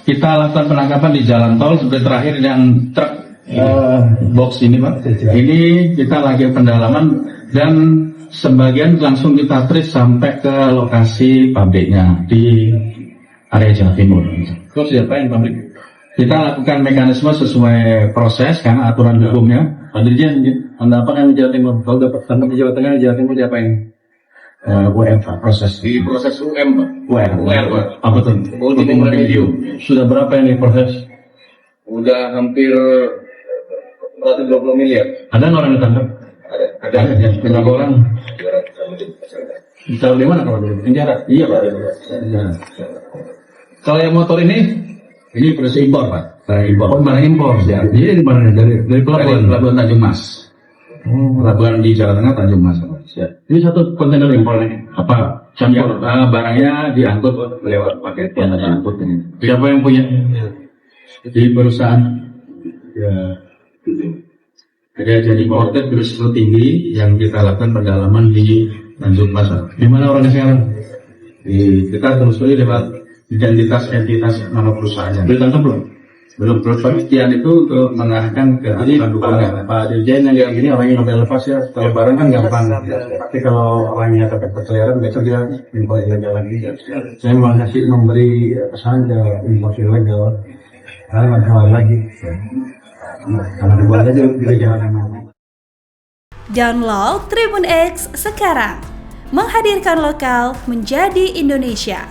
kita lakukan penangkapan di jalan tol seperti terakhir yang truk box ini Pak. Ini kita lagi pendalaman dan sebagian langsung kita trace sampai ke lokasi pabriknya di area Jawa Timur. Terus diapain pabrik? Kita lakukan mekanisme sesuai proses karena aturan hukumnya. Pak Dirjen, Anda apa kan di Jawa Timur? Kalau dapat tangkap di Jawa Tengah, di Jawa Timur diapain? UM Pak, proses Di proses UM, Pak. UR Pak. apa tuh? Ultimum Review. Sudah berapa ini proses? Udah hampir 120 miliar. Ada orang ditangkap? Ada. Berapa orang? Ditaruh di mana kalau di penjara? Iya Pak. Kalau yang motor ini proses impor Pak. Impor. Oh, barang impor. Ya. Jadi di mana? Dari pelabuhan. Pelabuhan Tanjung Mas. Pelabuhan di Jawa Tengah Tanjung Mas. Ya. Ini satu kontainer impor ini. Apa? Campur. Barangnya diangkut lewat paket yang diangkut ini. Siapa yang punya? Di perusahaan. Ya. Jadi importer berisiko tinggi yang kita lakukan pendalaman di Tanjung Mas. Di mana orangnya sekarang? Kita terus lewat identitas entitas nama perusahaannya. Ditangkap belum? Belum penelitian itu untuk mengarahkan ke aturan hukumnya. Pak Dirjen yang gini orangnya sampai lepas ya. Kalau barang kan gampang. Tapi kalau orangnya tetap berkeliaran, besok dia impor ilegal lagi. Saya mau memberi pesan ke impor ilegal. Karena masalah lagi. Karena dibuat aja di jalan. Download Tribun X sekarang. Menghadirkan lokal menjadi Indonesia.